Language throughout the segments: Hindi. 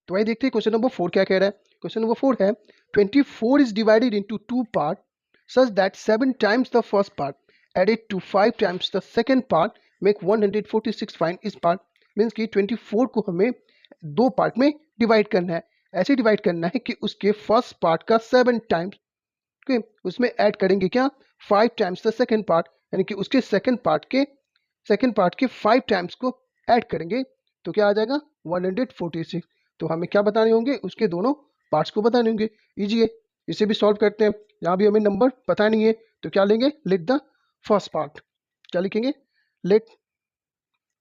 तो वही देखते हैं क्वेश्चन नंबर 4 क्या कह रहा है। क्वेश्चन नंबर 4 है 24 is divided into 2 part such that 7 times the first part added to 5 times the second part make 146 find इस पार्ट। मीन्स कि 24 को हमें 2 पार्ट में डिवाइड करना है। ऐसे डिवाइड करना है कि उसके फर्स्ट पार्ट का 7 टाइम्स के उसमें ऐड करेंगे क्या 5 टाइम्स द सेकंड पार्ट, यानी कि उसके सेकंड पार्ट के 5 टाइम्स को ऐड करेंगे तो क्या आ जाएगा 146। तो हमें क्या बताने होंगे उसके दोनों पार्ट्स को बताने होंगे। इजी है, इसे भी सॉल्व करते हैं। यहाँ भी हमें नंबर पता नहीं है तो क्या लेंगे लेट द फर्स्ट पार्ट। क्या लिखेंगे let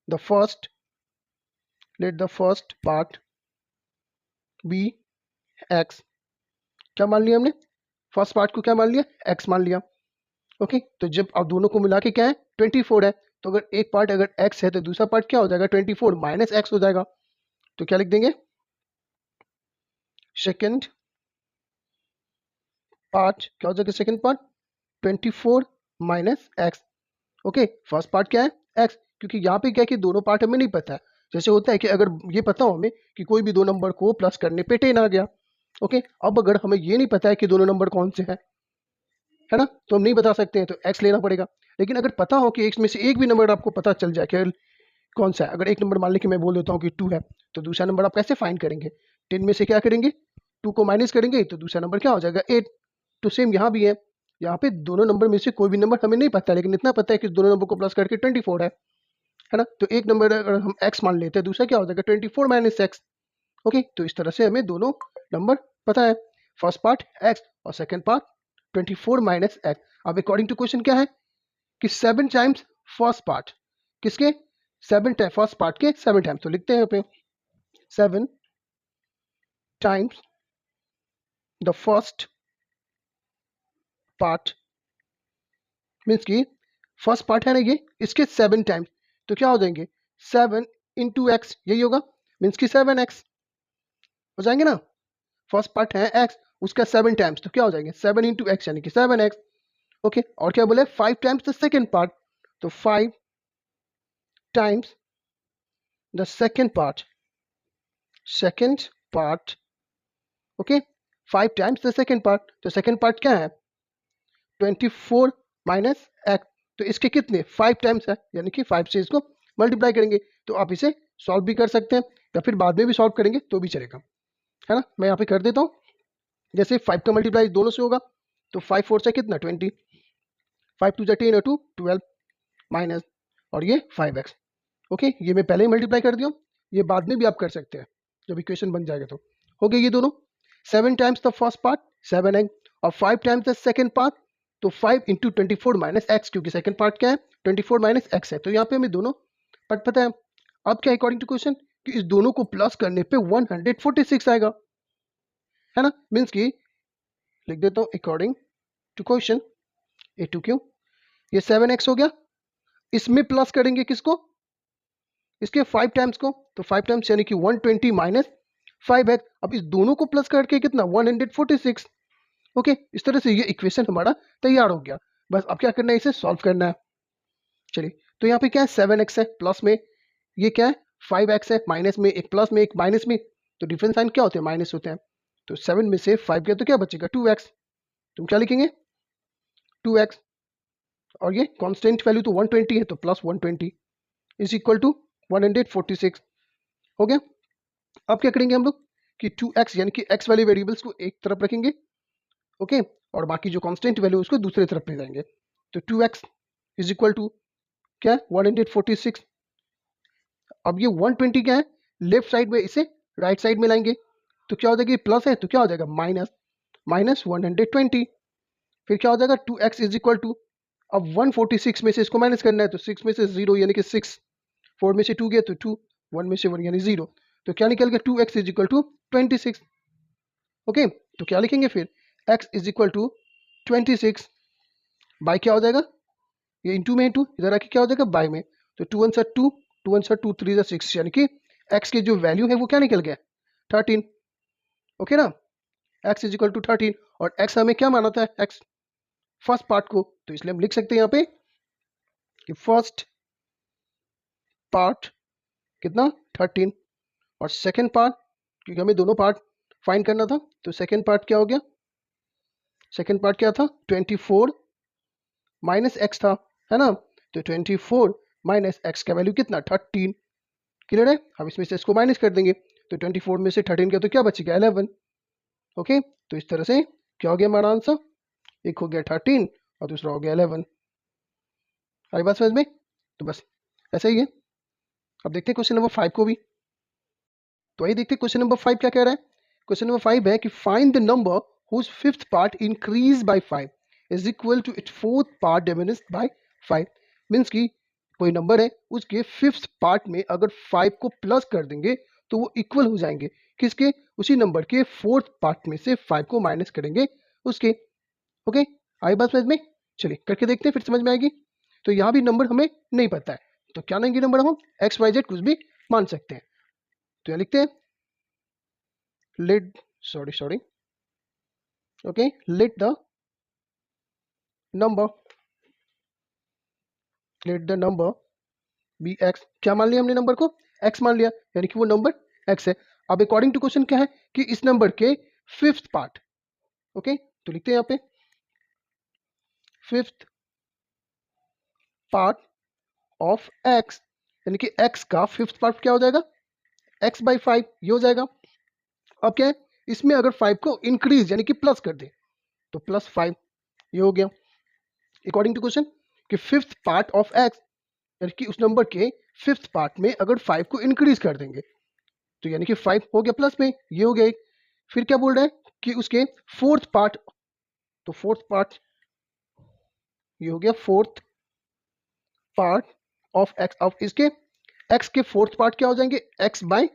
the first part be x. क्या मान लिया हमने फर्स्ट पार्ट को क्या मान लिया एक्स मान लिया। ओके तो जब अब दोनों को मिला के क्या है 24 है तो अगर एक पार्ट अगर x है तो दूसरा पार्ट क्या हो जाएगा 24 माइनस एक्स हो जाएगा। तो क्या लिख देंगे सेकंड पार्ट क्या हो जाएगा second part 24 minus x. Okay first part क्या है x, क्योंकि यहाँ पे क्या है कि दोनों पार्ट हमें नहीं पता है। जैसे होता है कि अगर ये पता हो हमें कि कोई भी दो नंबर को प्लस करने पे 10 आ गया। ओके अब अगर हमें ये नहीं पता है कि दोनों नंबर कौन से हैं है ना, तो हम नहीं बता सकते हैं तो x लेना पड़ेगा। लेकिन अगर पता हो कि x में से एक भी नंबर आपको पता चल जाए कि कौन सा है, अगर एक नंबर मान लें कि मैं बोल देता हूँ कि 2 है तो दूसरा नंबर आप कैसे फाइंड करेंगे 10 में से क्या करेंगे 2 को माइनस करेंगे तो दूसरा नंबर क्या हो जाएगा 8। तो सेम यहाँ भी है, यहाँ पे दोनों नंबर में से कोई भी नंबर हमें नहीं पता लेकिन इतना पता है कि दोनों नंबर को प्लस करके 24 है ना। तो एक नंबर अगर हम x मान लेते हैं दूसरा क्या हो जाएगा 24 माइनस एक्स। ओके तो इस तरह से हमें दोनों नंबर पता है, फर्स्ट पार्ट x और सेकेंड पार्ट 24 माइनस एक्स। अब अकॉर्डिंग टू क्वेश्चन क्या है कि 7 टाइम्स फर्स्ट पार्ट किसके 7 टाइम फर्स्ट पार्ट के 7 टाइम्स। तो लिखते हैं यहाँ पे 7 times the first part means कि फर्स्ट पार्ट है ना ये इसके 7 टाइम्स। तो क्या हो जाएंगे 7 इंटू एक्स यही होगा मीन्स कि 7x हो जाएंगे ना। फर्स्ट पार्ट है x उसका 7 टाइम्स तो क्या हो जाएंगे 7 इंटू एक्स यानी कि 7x। ओके और क्या बोले 5 टाइम्स द सेकेंड पार्ट तो 5 times the second part. Okay 5 times the second part तो सेकेंड पार्ट क्या है 24 माइनस एक्स। तो इसके कितने 5 टाइम्स है यानी कि 5 से इसको मल्टीप्लाई करेंगे। तो आप इसे सॉल्व भी कर सकते हैं या फिर बाद में भी सॉल्व करेंगे तो भी चलेगा है ना। मैं यहाँ पे कर देता हूँ जैसे 5 का मल्टीप्लाई दोनों से होगा तो 5 4 से कितना 20 5 2 10 और 2 12 माइनस और ये 5x। ओके ये मैं पहले ही मल्टीप्लाई कर दिया, ये बाद में भी आप कर सकते हैं जब इक्वेशन बन जाएगा। तो हो गए ये दोनों 7 times the first part 7x और 5 टाइम्स द सेकेंड पार्ट तो 5 इंटू 24 माइनस एक्स क्योंकि सेकेंड पार्ट क्या है 24 माइनस एक्स है। तो यहाँ पे हमें दोनों पार्ट पता है। अब क्या अकॉर्डिंग टू क्वेश्चन कि इस दोनों को प्लस करने पे 146 आएगा है ना। मीन्स कि लिख देता हूँ अकॉर्डिंग टू क्वेश्चन A2Q ये 7x हो गया, इसमें प्लस करेंगे किसको इसके 5 टाइम्स को तो 5 टाइम्स यानी कि 120 माइनस 5x। अब इस दोनों को प्लस करके कितना 146। ओके इस तरह से ये इक्वेशन हमारा तैयार हो गया। बस अब क्या करना है इसे सॉल्व करना है। चलिए तो यहाँ पे क्या है 7x है प्लस में ये क्या है 5x है माइनस में एक प्लस में एक माइनस में तो डिफरेंस साइन क्या होते हैं माइनस होते हैं। तो 7 में से 5 गया तो क्या बचेगा 2x। तुम क्या लिखेंगे 2x और ये कांस्टेंट वैल्यू तो 120 है तो प्लस 120 इज इक्वल टू 146 हो गया। अब क्या करेंगे हम लोग कि 2x यानी कि x वाले वेरिएबल्स को एक तरफ रखेंगे ओके और बाकी जो कांस्टेंट वैल्यू उसको दूसरे तरफ ले जाएंगे। तो 2x इज इक्वल टू क्या है 146। अब ये 120 क्या है लेफ्ट साइड में इसे राइट साइड में लाएंगे तो क्या हो जाएगा प्लस है तो क्या हो जाएगा माइनस माइनस 120। फिर क्या हो जाएगा 2x इज इक्वल टू अब 146 में से इसको माइनस करना है तो 6 में से 0 यानी कि 6 4 में से 2 गया तो 2 1 में से 1 यानी 0 तो क्या निकल गया 2x is equal to 26। Okay तो क्या लिखेंगे फिर x is equal to 26 by क्या हो जाएगा ये इंटू में इंटू इधर आके क्या हो जाएगा बाई में तो 2 1 2 2 1 2 3 6 यानी कि x की जो वैल्यू है वो क्या निकल गया 13। ओके ना x इज इक्वल टू 13 और x हमें क्या माना था x फर्स्ट पार्ट को तो इसलिए हम लिख सकते हैं यहाँ पे कि फर्स्ट पार्ट कितना 13 और सेकेंड पार्ट क्योंकि हमें दोनों पार्ट फाइंड करना था। तो सेकेंड पार्ट क्या हो गया, सेकेंड पार्ट क्या था, 24 माइनस एक्स था, है ना। तो 24 माइनस एक्स का वैल्यू कितना, 13। क्लियर है। हम इसमें से इसको माइनस कर देंगे, तो 24 में से 13 का तो क्या बचेगा, 11। ओके, तो इस तरह से क्या हो गया हमारा आंसर, एक हो गया 13 और दूसरा हो गया 11। आई बात समझ में। तो बस ऐसा ही है। अब देखते हैं क्वेश्चन नंबर 5 को भी। तो आइए देखते हैं क्वेश्चन नंबर 5 क्या कह रहा है। क्वेश्चन नंबर 5 है कि find the number whose fifth part increase by 5 is equal to its fourth part diminished by 5। Means कि कोई नंबर है, उसके फिफ्थ पार्ट में अगर 5 को प्लस कर देंगे तो वो इक्वल हो जाएंगे किसके, उसी नंबर के फोर्थ पार्ट में से 5 को माइनस करेंगे उसके। ओके, आई बात समझ में। चलिए करके देखते हैं, फिर समझ में आएगी। तो यहाँ भी नंबर हमें नहीं पता है, तो क्या लेंगे नंबर, हम एक्स वाई जेड कुछ भी मान सकते हैं। तो यहाँ लिखते हैं let sorry okay let the number be x। क्या मान लिया हमने नंबर को, x मान लिया, यानी कि वो नंबर x है। अब अकॉर्डिंग टू क्वेश्चन क्या है कि इस नंबर के फिफ्थ पार्ट, ओके तो लिखते हैं यहाँ पे फिफ्थ पार्ट ऑफ x, यानी कि x का फिफ्थ पार्ट क्या हो जाएगा, x बाई 5 ये हो जाएगा। अब क्या है, इसमें अगर 5 को इंक्रीज यानी कि प्लस कर दे तो प्लस 5 ये हो गया। अकॉर्डिंग टू क्वेश्चन कि फिफ्थ पार्ट ऑफ x, यानी कि उस नंबर के फिफ्थ पार्ट में अगर 5 को इंक्रीज कर देंगे तो यानी कि 5 हो गया प्लस में, ये हो गया एक। फिर क्या बोल रहा है कि उसके फोर्थ पार्ट, तो फोर्थ पार्ट ये हो गया fourth part of x. Of इसके एक्स के फोर्थ पार्ट क्या हो जाएंगे, एक्स बाय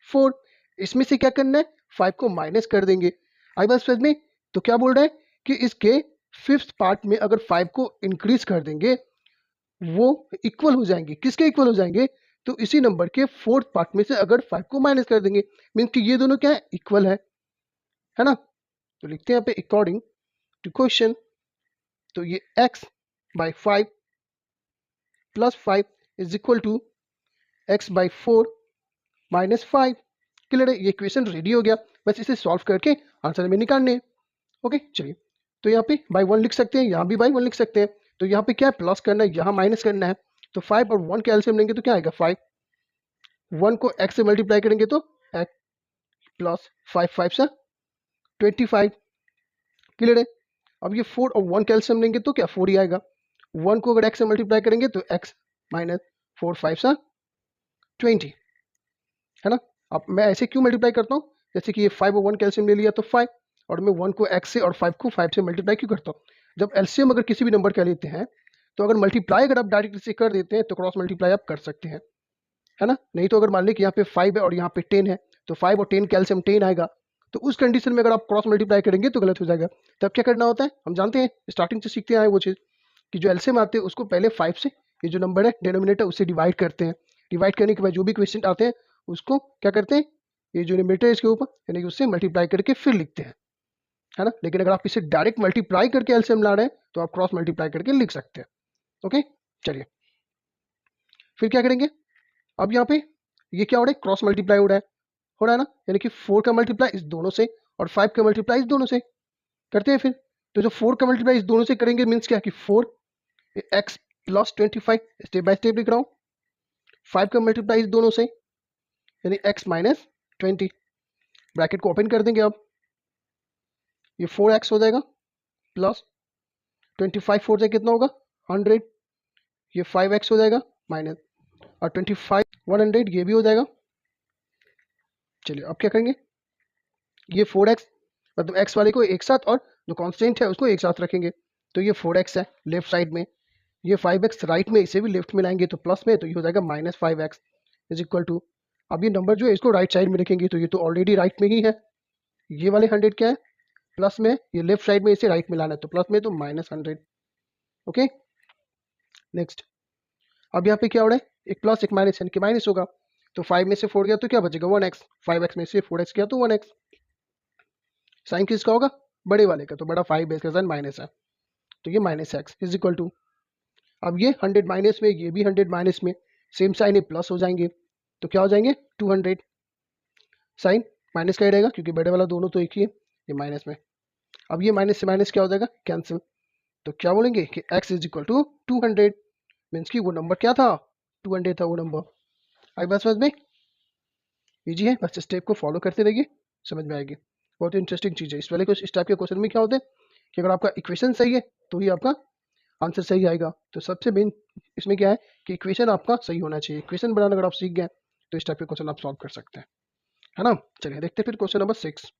4। इसमें से क्या करना है, 5 को माइनस कर देंगे। आई बात समझ में। तो क्या बोल रहा है कि इसके फिफ्थ पार्ट में अगर 5 को इंक्रीज कर देंगे वो इक्वल हो जाएंगे, किसके इक्वल हो जाएंगे, तो इसी नंबर के फोर्थ पार्ट में से अगर 5 को माइनस कर देंगे, मीन कि ये दोनों क्या है, इक्वल है ना। तो लिखते हैं यहाँ पे अकॉर्डिंग टू क्वेश्चन, तो ये x by 5 plus 5 is equal to x by 4 minus 5। Clear है, ये इक्वेशन रेडी हो गया, बस इसे सॉल्व करके आंसर में निकालने हैं। ओके चलिए, तो यहाँ पे बाई 1 लिख सकते हैं, यहाँ भी बाई 1 लिख सकते हैं। तो यहाँ पे क्या है, प्लस करना है, यहाँ माइनस करना है। तो 5 और 1 के एलसीएम लेंगे तो क्या आएगा, 5। 1 को x से मल्टीप्लाई करेंगे तो x प्लस 5 5 सा 25। क्लियर है। अब ये 4 और 1 कैल्शियम लेंगे तो क्या 4 ही आएगा। 1 को अगर x से मल्टीप्लाई करेंगे तो x माइनस 4 5 सा 20, है ना। अब मैं ऐसे क्यों मल्टीप्लाई करता हूँ, जैसे कि ये 5 और 1 कैल्शियम ले लिया तो 5, और मैं 1 को x से और 5 को 5 से मल्टीप्लाई क्यों करता हूँ। जब एलसीएम अगर किसी भी नंबर का लेते हैं तो अगर मल्टीप्लाई अगर आप डायरेक्ट से कर देते हैं तो क्रॉस मल्टीप्लाई आप कर सकते हैं, है ना। नहीं तो अगर मान ली कि यहाँ पे 5 है और यहाँ पे 10 है तो 5 और 10 कैल्शियम 10 आएगा, तो उस कंडीशन में अगर आप क्रॉस मल्टीप्लाई करेंगे तो गलत हो जाएगा। तब क्या करना होता है, हम जानते हैं स्टार्टिंग से सीखते आए वो चीज़ कि जो एलसीएम आते हैं उसको पहले 5 से, ये जो नंबर है डिनोमिनेटर उससे डिवाइड करते हैं। डिवाइड करने के बाद जो भी क्वेश्चन आते हैं उसको क्या करते हैं, ये जो न्यूमरेटर है इसके ऊपर यानी कि उससे मल्टीप्लाई करके फिर लिखते हैं, है ना। लेकिन अगर आप इसे डायरेक्ट मल्टीप्लाई करके एलसीएम ला रहे हैं तो आप क्रॉस मल्टीप्लाई करके लिख सकते हैं। ओके चलिए, फिर क्या करेंगे, अब यहाँ पे ये क्या हो रहा है, क्रॉस मल्टीप्लाई हो रहा है ना, यानी कि 4 का मल्टीप्लाई इस दोनों से और 5 का मल्टीप्लाई इस दोनों से करते हैं। फिर तो जो 4 का मल्टीप्लाई इस दोनों से करेंगे मीन्स क्या कि 4 x plus 25, step by step लिख रहा हूँ। 5 का मल्टीप्लाई इस दोनों से यानी एक्स माइनस 20, ब्रैकेट को ओपन कर देंगे। अब ये 4x हो जाएगा प्लस 25 4 से कितना होगा 100, ये 5x हो जाएगा माइनस और 25 100 ये भी हो जाएगा। चलिए अब क्या करेंगे, ये 4x मतलब x वाले को एक साथ और जो कांस्टेंट है उसको एक साथ रखेंगे। तो ये 4x है लेफ्ट साइड में, ये 5x राइट में, इसे भी लेफ्ट में लाएंगे तो प्लस में, तो ये हो जाएगा minus 5x is equal to, अब ये नंबर जो है इसको राइट साइड में रखेंगे तो ये तो ऑलरेडी राइट में ही है। ये वाले 100 क्या है प्लस में, ये लेफ्ट साइड में इसे राइट में लाना है तो प्लस में, तो माइनस 100। ओके नेक्स्ट, अब यहाँ पे क्या हो रहा है, एक प्लस एक माइनस यानी कि माइनस होगा। तो 5 में से 4 गया तो क्या बचेगा 1x, 5x में से 4x गया तो 1x। साइन किसका होगा, बड़े वाले का, तो बड़ा 5 है इसका साइन माइनस है तो ये minus x is equal to, अब ये 100 माइनस में, ये भी 100 माइनस में, सेम साइन है प्लस हो जाएंगे तो क्या हो जाएंगे 200 साइन माइनस का ही रहेगा क्योंकि बड़े वाला दोनों तो एक ही है, ये माइनस में। अब ये माइनस से माइनस क्या हो जाएगा, कैंसिल। तो क्या बोलेंगे कि x is equal to 200, means कि वो नंबर क्या था, 200 था वो नंबर। आई बात समझ में, इजी है, बस स्टेप को फॉलो करते रहिए, समझ में आएगी। बहुत इंटरेस्टिंग चीज़ है इस वाले इस टाइप के क्वेश्चन में। क्या होता है कि अगर आपका इक्वेशन सही है तो ही आपका आंसर सही आएगा। तो सबसे मेन इसमें क्या है कि इक्वेशन आपका सही होना चाहिए। इक्वेशन बनाना अगर आप सीख गए तो इस टाइप के क्वेश्चन आप सॉल्व कर सकते हैं, है ना। चलिए देखते हैं फिर क्वेश्चन नंबर 6।